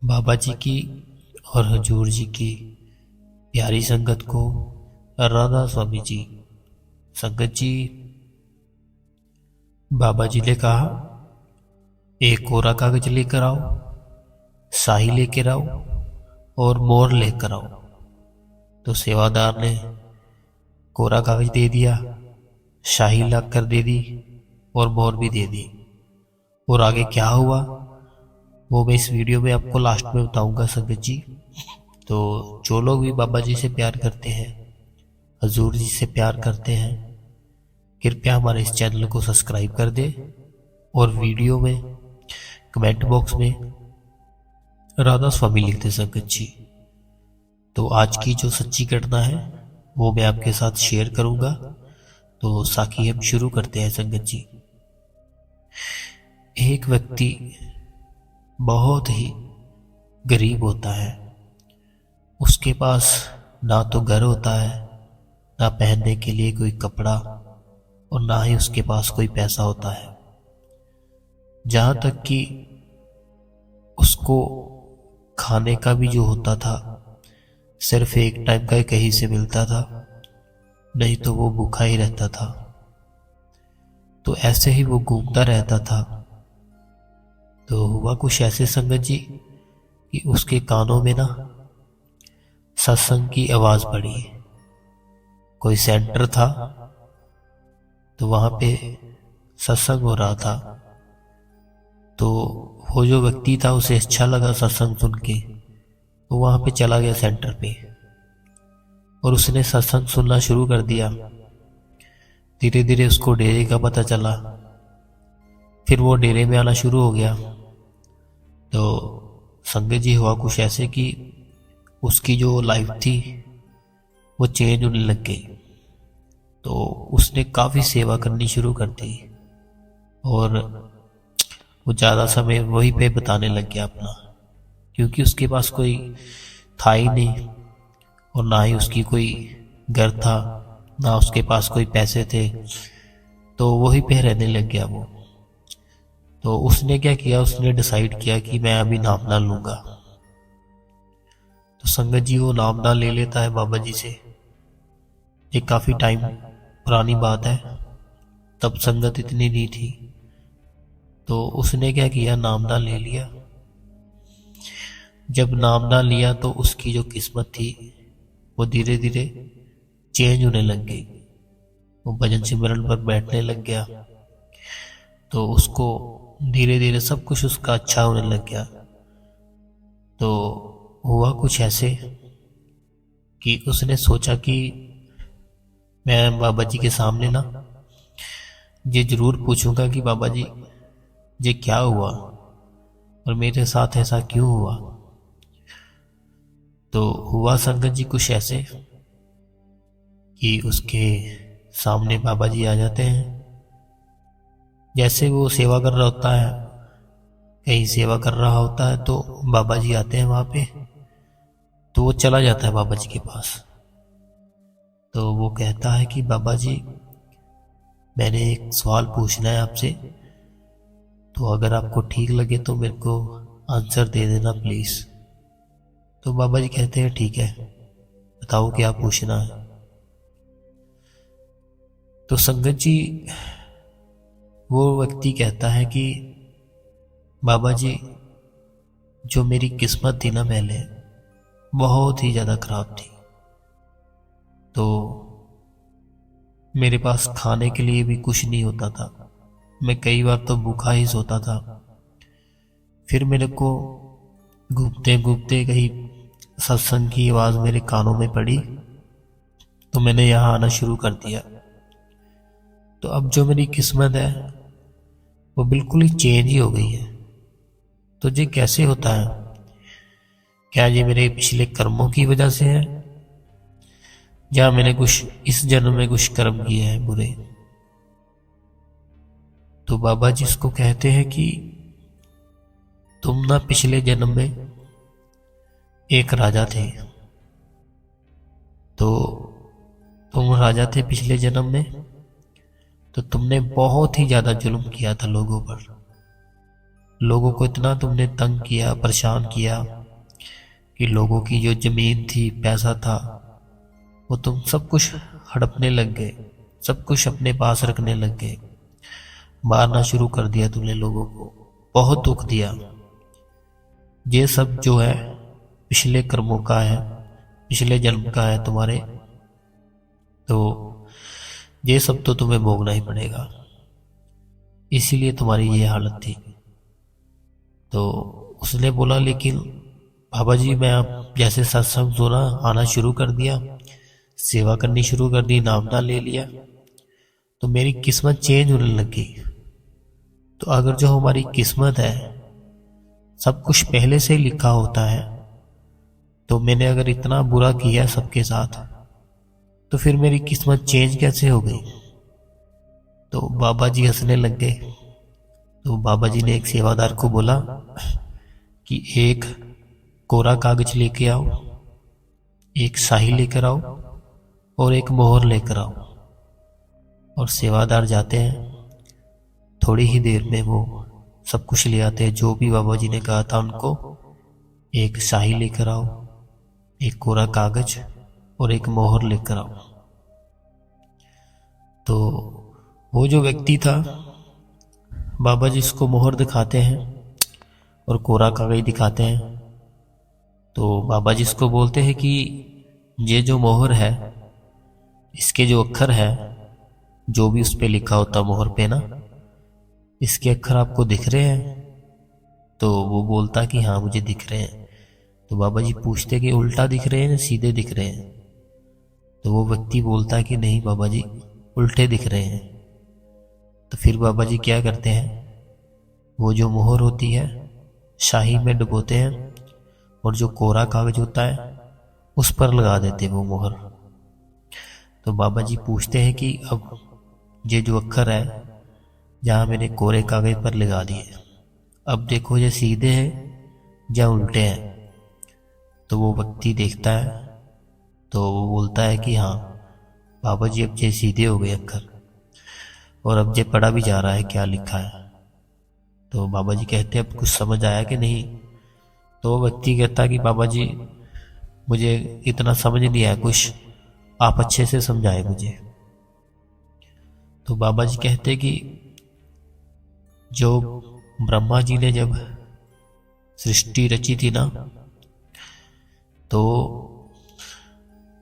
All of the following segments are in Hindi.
बाबा जी की और हजूर जी की प्यारी संगत को राधा स्वामी जी। संगत जी, बाबा जी ने कहा, एक कोरा कागज लेकर आओ, स्याही लेकर आओ और मोहर लेकर आओ। तो सेवादार ने कोरा कागज दे दिया, स्याही ला कर दे दी और मोहर भी दे दी। और आगे क्या हुआ वो मैं इस वीडियो में आपको लास्ट में बताऊंगा संगत जी। तो जो लोग भी बाबा जी से प्यार करते हैं, हजूर जी से प्यार करते हैं, कृपया हमारे इस चैनल को सब्सक्राइब कर दें और वीडियो में कमेंट बॉक्स में राधा स्वामी लिख दें संगत जी। तो आज की जो सच्ची घटना है वो मैं आपके साथ शेयर करूंगा। तो साकी हम शुरू करते हैं संगत जी। एक व्यक्ति बहुत ही गरीब होता है। उसके पास ना तो घर होता है, ना पहनने के लिए कोई कपड़ा, और ना ही उसके पास कोई पैसा होता है। जहां तक कि उसको खाने का भी जो होता था सिर्फ एक टाइम का ही कहीं से मिलता था, नहीं तो वो भूखा ही रहता था। तो ऐसे ही वो घूमता रहता था। तो हुआ कुछ ऐसे संगत जी कि उसके कानों में ना सत्संग की आवाज पड़ी। कोई सेंटर था तो वहां पे सत्संग हो रहा था। तो वो जो व्यक्ति था उसे अच्छा लगा सत्संग सुन के, वो वहां पे चला गया सेंटर पे और उसने सत्संग सुनना शुरू कर दिया। धीरे धीरे उसको डेरे का पता चला, फिर वो डेरे में आना शुरू हो गया। तो संगत जी हुआ कुछ ऐसे कि उसकी जो लाइफ थी वो चेंज होने लग गई। तो उसने काफी सेवा करनी शुरू कर दी और वो ज्यादा समय वहीं पे बताने लग गया अपना, क्योंकि उसके पास कोई था ही नहीं और ना ही उसकी कोई घर था, ना उसके पास कोई पैसे थे। तो वहीं पे रहने लग गया वो। तो उसने क्या किया, उसने डिसाइड किया कि मैं अभी नाम ना लूंगा। तो संगत जी वो नाम ना ले लेता है बाबा जी से। ये काफी टाइम पुरानी बात है, तब संगत इतनी नहीं थी। तो उसने क्या किया, नामदा ले लिया। जब नामदा लिया तो उसकी जो किस्मत थी वो धीरे धीरे चेंज होने लग गई। वो भजन सिमरन पर बैठने लग गया। तो उसको धीरे धीरे सब कुछ उसका अच्छा होने लग गया। तो हुआ कुछ ऐसे कि उसने सोचा कि मैं बाबा जी के सामने ना ये जरूर पूछूंगा कि बाबा जी ये क्या हुआ और मेरे साथ ऐसा क्यों हुआ। तो हुआ संगत जी कुछ ऐसे कि उसके सामने बाबा जी आ जाते हैं। जैसे वो सेवा कर रहा होता है, कहीं सेवा कर रहा होता है, तो बाबा जी आते हैं वहां पे। तो वो चला जाता है बाबा जी के पास। तो वो कहता है कि बाबा जी मैंने एक सवाल पूछना है आपसे, तो अगर आपको ठीक लगे तो मेरे को आंसर दे देना प्लीज। तो बाबा जी कहते हैं ठीक है, बताओ क्या पूछना है। तो संगत जी वो व्यक्ति कहता है कि बाबा जी जो मेरी किस्मत थी ना पहले बहुत ही ज्यादा खराब थी। तो मेरे पास खाने के लिए भी कुछ नहीं होता था। मैं कई बार तो भूखा ही सोता था। फिर मेरे को घूमते घूमते कहीं सत्संग की आवाज मेरे कानों में पड़ी, तो मैंने यहाँ आना शुरू कर दिया। तो अब जो मेरी किस्मत है वो बिल्कुल ही चेंज ही हो गई है। तो ये कैसे होता है? क्या ये मेरे पिछले कर्मों की वजह से है, या मैंने कुछ इस जन्म में कुछ कर्म किए हैं बुरे? तो बाबा जी इसको कहते हैं कि तुम ना पिछले जन्म में एक राजा थे। तो तुम राजा थे पिछले जन्म में, तो तुमने बहुत ही ज्यादा जुल्म किया था लोगों पर। लोगों को इतना तुमने तंग किया, परेशान किया कि लोगों की जो जमीन थी, पैसा था, वो तुम सब कुछ हड़पने लग गए, सब कुछ अपने पास रखने लग गए, मारना शुरू कर दिया तुमने लोगों को, बहुत दुख दिया। ये सब जो है पिछले कर्मों का है, पिछले जन्म का है तुम्हारे, तो ये सब तो तुम्हें भोगना ही पड़ेगा, इसीलिए तुम्हारी ये हालत थी। तो उसने बोला, लेकिन बाबा जी मैं आप जैसे सत्संग सुना, आना शुरू कर दिया, सेवा करनी शुरू कर दी, नाम ना ले लिया, तो मेरी किस्मत चेंज होने लगी। तो अगर जो हमारी किस्मत है, सब कुछ पहले से ही लिखा होता है, तो मैंने अगर इतना बुरा किया सबके साथ, तो फिर मेरी किस्मत चेंज कैसे हो गई? तो बाबा जी हंसने लग गए। तो बाबा जी ने एक सेवादार को बोला कि एक कोरा कागज लेके आओ, एक स्याही लेकर आओ और एक मोहर लेकर आओ। और सेवादार जाते हैं, थोड़ी ही देर में वो सब कुछ ले आते हैं जो भी बाबा जी ने कहा था उनको। एक स्याही लेकर आओ, एक कोरा कागज और एक मोहर लेकर आओ। तो वो जो व्यक्ति था, बाबा जी उसको मोहर दिखाते हैं और कोरा कागज दिखाते हैं। तो बाबा जी इसको बोलते हैं कि ये जो मोहर है, इसके जो अक्षर है, जो भी उस पे लिखा होता मोहर पे ना, इसके अक्षर आपको दिख रहे हैं? तो वो बोलता कि हाँ मुझे दिख रहे हैं। तो बाबा जी पूछते कि उल्टा दिख रहे हैं, सीधे दिख रहे हैं? तो वो व्यक्ति बोलता कि नहीं बाबा जी, उल्टे दिख रहे हैं। तो फिर बाबा जी क्या करते हैं, वो जो मोहर होती है शाही में डुबोते हैं और जो कोरा कागज होता है उस पर लगा देते वो मोहर। तो बाबा जी पूछते हैं कि अब ये जो अक्षर है, जहाँ मैंने कोरे कागज पर लगा दिए, अब देखो ये सीधे हैं या उल्टे हैं? तो वो व्यक्ति देखता है, तो वो बोलता है कि हाँ बाबा जी अब ये सीधे हो गए अक्षर, और अब ये पढ़ा भी जा रहा है क्या लिखा है। तो बाबा जी कहते हैं अब कुछ समझ आया कि नहीं? तो वो व्यक्ति कहता है कि बाबा जी मुझे इतना समझ नहीं आया कुछ, आप अच्छे से समझाए मुझे। तो बाबा जी कहते कि जो ब्रह्मा जी ने जब सृष्टि रची थी ना, तो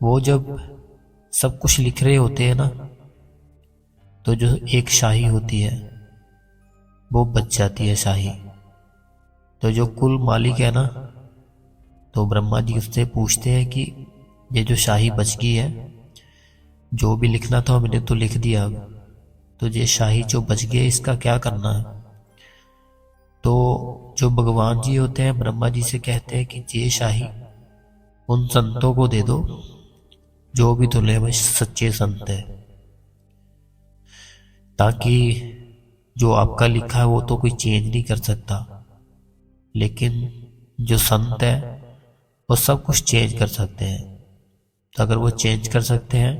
वो जब सब कुछ लिख रहे होते हैं ना, तो जो एक शाही होती है वो बच जाती है शाही। तो जो कुल मालिक है ना, तो ब्रह्मा जी उससे पूछते हैं कि ये जो शाही बच गई है, जो भी लिखना था मैंने तो लिख दिया, तो ये शाही जो बच गई इसका क्या करना है? तो जो भगवान जी होते हैं ब्रह्मा जी से कहते हैं कि ये शाही उन संतों को दे दो जो भी दुनिया में सच्चे संत है, ताकि जो आपका लिखा है वो तो कोई चेंज नहीं कर सकता, लेकिन जो संत है वो सब कुछ चेंज कर सकते हैं। तो अगर वो चेंज कर सकते हैं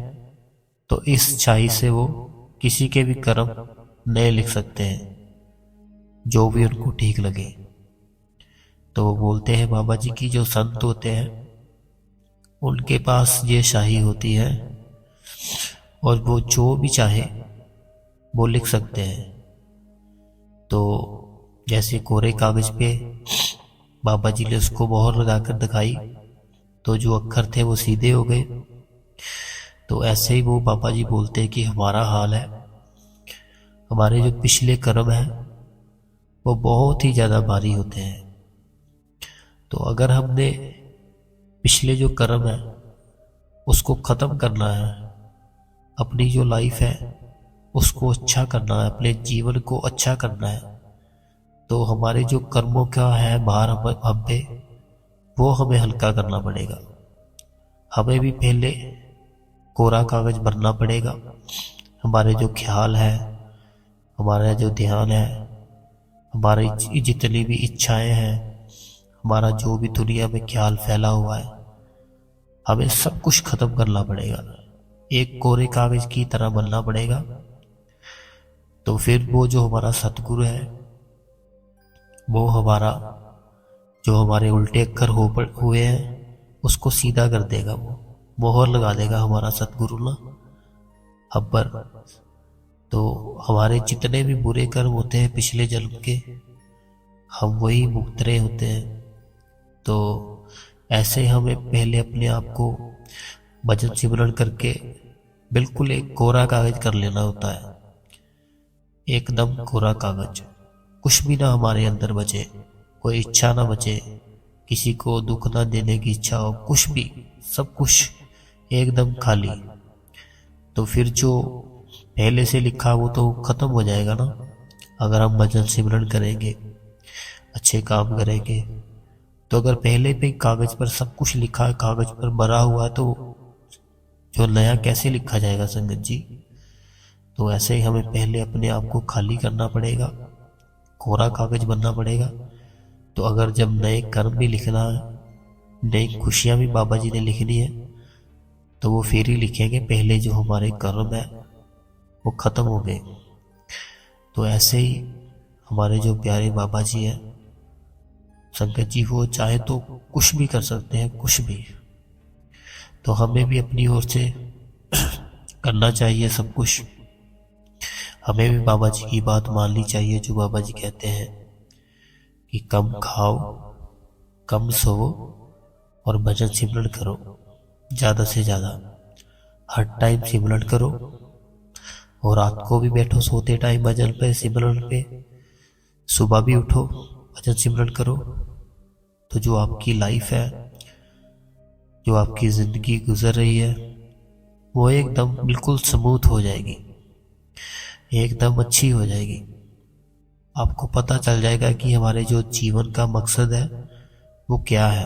तो इस शाही से वो किसी के भी कर्म नए लिख सकते हैं, जो भी उनको ठीक लगे। तो वो बोलते हैं बाबा जी की जो संत होते हैं उनके पास ये शाही होती है, और वो जो भी चाहे वो लिख सकते हैं। तो जैसे कोरे कागज पे बाबा जी ने उसको मोहर लगाकर दिखाई, तो जो अक्षर थे वो सीधे हो गए। तो ऐसे ही वो बाबा जी बोलते हैं कि हमारा हाल है, हमारे जो पिछले कर्म है वो बहुत ही ज़्यादा भारी होते हैं। तो अगर हमने पिछले जो कर्म है उसको ख़त्म करना है, अपनी जो लाइफ है उसको अच्छा करना है, अपने जीवन को अच्छा करना है, तो हमारे जो कर्मों का है भार हम पे, वो हमें हल्का करना पड़ेगा। हमें भी पहले कोरा कागज भरना पड़ेगा। हमारे जो ख्याल है, हमारा जो ध्यान है, हमारी जितनी भी इच्छाएं हैं, हमारा जो भी दुनिया में ख्याल फैला हुआ है, हमें सब कुछ खत्म करना पड़ेगा, एक कोरे कागज की तरह बनना पड़ेगा। तो फिर वो जो हमारा सतगुरु है वो हमारा जो हमारे उल्टे अक्षर हुए हैं उसको सीधा कर देगा, वो मोहर लगा देगा हमारा सतगुरु ना हम पर। तो हमारे जितने भी बुरे कर्म होते हैं पिछले जन्म के, हम वही भुगत रहे होते हैं। तो ऐसे हमें पहले अपने आप को भजन सिमरन करके बिल्कुल एक कोरा कागज कर लेना होता है, एकदम कोरा कागज। कुछ भी ना हमारे अंदर बचे, कोई इच्छा ना बचे, किसी को दुख ना देने की इच्छा हो, कुछ भी, सब कुछ एकदम खाली। तो फिर जो पहले से लिखा वो तो खत्म हो जाएगा ना, अगर हम भजन सिमरन करेंगे, अच्छे काम करेंगे। तो अगर पहले पे कागज पर सब कुछ लिखा है, कागज पर भरा हुआ है, तो जो नया कैसे लिखा जाएगा संगत जी। तो ऐसे ही हमें पहले अपने आप को खाली करना पड़ेगा, कोरा कागज बनना पड़ेगा। तो अगर जब नए कर्म भी लिखना है, नई खुशियां भी बाबा जी ने लिखनी है, तो वो फिर ही लिखेंगे, पहले जो हमारे कर्म है वो खत्म हो गए। तो ऐसे ही हमारे जो प्यारे बाबा जी हैं संगत जी, वो चाहे तो कुछ भी कर सकते हैं, कुछ भी। तो हमें भी अपनी ओर से करना चाहिए सब कुछ। हमें भी बाबा जी की बात माननी चाहिए, जो बाबा जी कहते हैं कि कम खाओ, कम सोओ और भजन सिमरन करो, ज़्यादा से ज़्यादा। हर टाइम सिमरन करो और रात को भी बैठो सोते टाइम भजन पे, सिमरन पे। सुबह भी उठो, भजन सिमरन करो। तो जो आपकी लाइफ है, जो आपकी ज़िंदगी गुजर रही है, वो एकदम बिल्कुल स्मूथ हो जाएगी, एकदम अच्छी हो जाएगी। आपको पता चल जाएगा कि हमारे जो जीवन का मकसद है वो क्या है।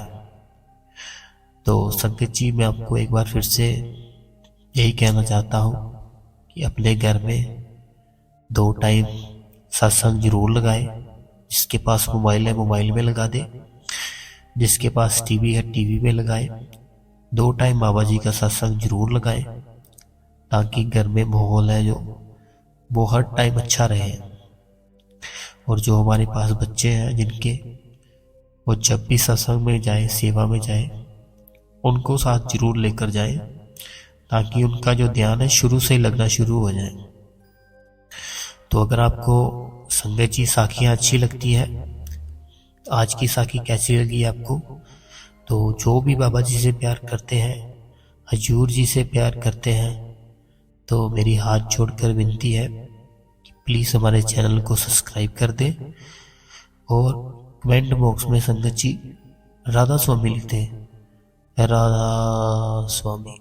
तो संगत जी, मैं आपको एक बार फिर से यही कहना चाहता हूँ कि अपने घर में 2 टाइम सत्संग जरूर लगाए। जिसके पास मोबाइल है मोबाइल में लगा दे, जिसके पास टीवी है टीवी में लगाए। 2 टाइम बाबा जी का सत्संग जरूर लगाए, ताकि घर में माहौल है जो वो हर टाइम अच्छा रहे। और जो हमारे पास बच्चे हैं जिनके, वो जब भी सत्संग में जाए, सेवा में जाए, उनको साथ जरूर लेकर जाए, ताकि उनका जो ध्यान है शुरू से ही लगना शुरू हो जाए। तो अगर आपको संगत जी साखियाँ अच्छी लगती है, आज की साखी कैसी लगी आपको, तो जो भी बाबा जी से प्यार करते हैं, हजूर जी से प्यार करते हैं, तो मेरी हाथ जोड़कर विनती है कि प्लीज़ हमारे चैनल को सब्सक्राइब कर दें और कमेंट बॉक्स में संगत जी राधा स्वामी लिखते हैं, राधा स्वामी।